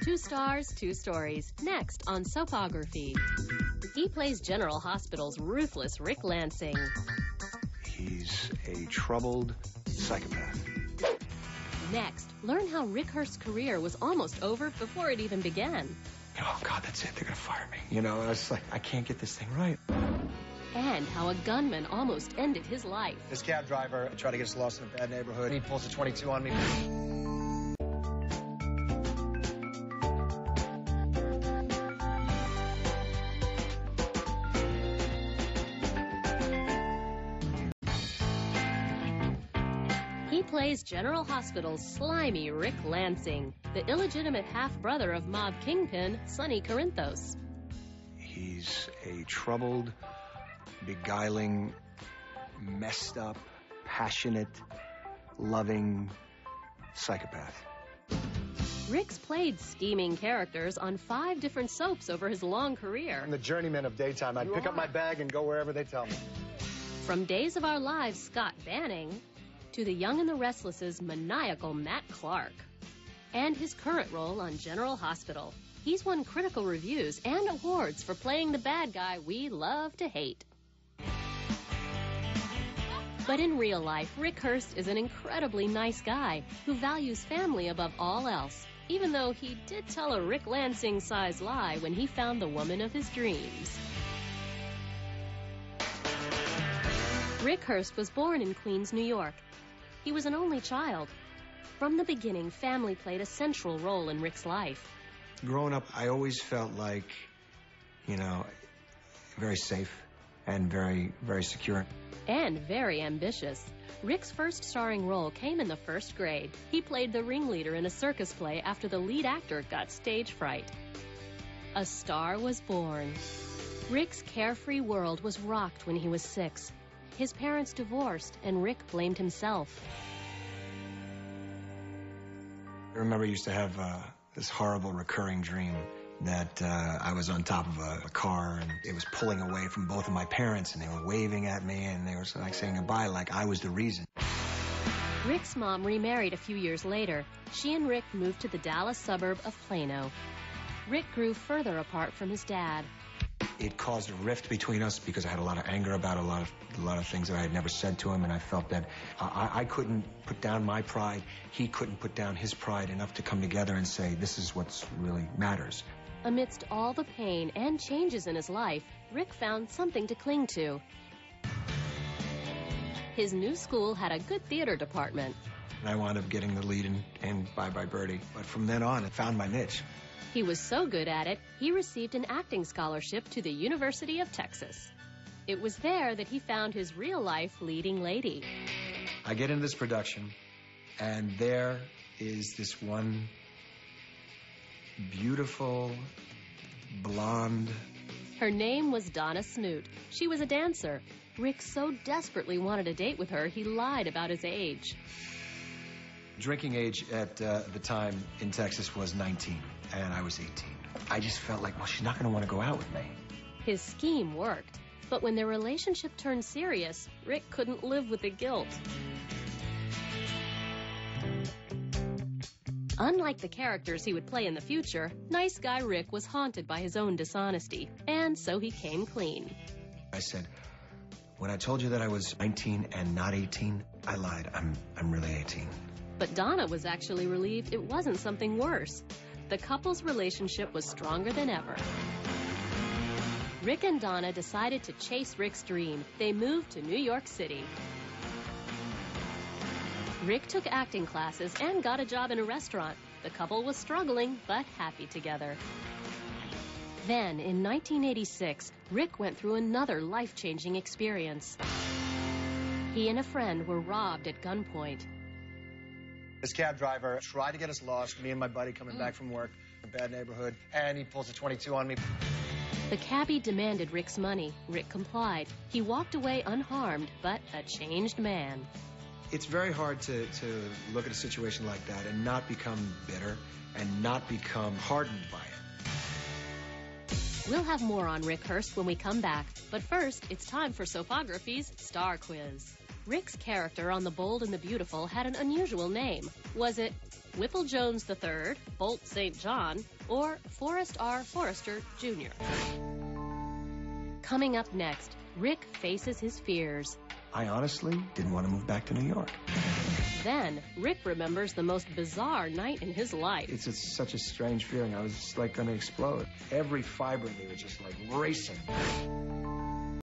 2 stars, 2 stories. Next on Soapography. He plays General Hospital's ruthless Rick Lansing. He's a troubled psychopath. Next, learn how Rick Hearst's career was almost over before it even began. Oh, God, that's it. They're going to fire me. You know, I was like, I can't get this thing right. And how a gunman almost ended his life. This cab driver tried to get us lost in a bad neighborhood. He pulls a 22 on me. He plays General Hospital's slimy Rick Lansing, the illegitimate half-brother of mob kingpin Sonny Corinthos. He's a troubled, beguiling, messed up, passionate, loving psychopath. Rick's played scheming characters on 5 different soaps over his long career. I'm the journeyman of daytime. I'd pick up my bag and go wherever they tell me. From Days of Our Lives' Scott Banning to The Young and the Restless's maniacal Matt Clark. And his current role on General Hospital. He's won critical reviews and awards for playing the bad guy we love to hate. But in real life, Rick Hearst is an incredibly nice guy who values family above all else, even though he did tell a Rick Lansing-sized lie when he found the woman of his dreams. Rick Hearst was born in Queens, New York. He was an only child. From the beginning, family played a central role in Rick's life. Growing up, I always felt like, you know, very safe and very, very secure. And very ambitious. Rick's first starring role came in the 1st grade. He played the ringleader in a circus play after the lead actor got stage fright. A star was born. Rick's carefree world was rocked when he was 6. His parents divorced, and Rick blamed himself. I remember I used to have this horrible recurring dream that I was on top of a car and it was pulling away from both of my parents and they were waving at me and they were like saying goodbye like I was the reason. Rick's mom remarried a few years later. She and Rick moved to the Dallas suburb of Plano. Rick grew further apart from his dad. It caused a rift between us because I had a lot of anger about a lot of things that I had never said to him, and I felt that I couldn't put down my pride. He couldn't put down his pride enough to come together and say, this is what really matters. Amidst all the pain and changes in his life, Rick found something to cling to. His new school had a good theater department. And I wound up getting the lead in Bye Bye Birdie. But from then on, I found my niche. He was so good at it, he received an acting scholarship to the University of Texas. It was there that he found his real-life leading lady. I get into this production, and there is this one beautiful, blonde... Her name was Donna Snoot. She was a dancer. Rick so desperately wanted a date with her, he lied about his age. Drinking age at the time in Texas was 19, and I was 18. I just felt like, well, she's not going to want to go out with me. His scheme worked, but when their relationship turned serious, Rick couldn't live with the guilt. Unlike the characters he would play in the future, nice guy Rick was haunted by his own dishonesty, and so he came clean. I said, when I told you that I was 19 and not 18, I lied. I'm really 18. But Donna was actually relieved it wasn't something worse. The couple's relationship was stronger than ever. Rick and Donna decided to chase Rick's dream. They moved to New York City. Rick took acting classes and got a job in a restaurant. The couple was struggling, but happy together. Then, in 1986, Rick went through another life-changing experience. He and a friend were robbed at gunpoint. This cab driver tried to get us lost, me and my buddy coming back from work, a bad neighborhood, and he pulls a 22 on me. The cabbie demanded Rick's money. Rick complied. He walked away unharmed, but a changed man. It's very hard to look at a situation like that and not become bitter and not become hardened by it. We'll have more on Rick Hearst when we come back. But first, it's time for Soapography's Star Quiz. Rick's character on The Bold and the Beautiful had an unusual name. Was it Whipple Jones III, Bolt St. John, or Forrest R. Forrester, Jr. Coming up next, Rick faces his fears. I honestly didn't want to move back to New York. Then, Rick remembers the most bizarre night in his life. It's such a strange feeling. I was just like going to explode. Every fiber in me was just like racing.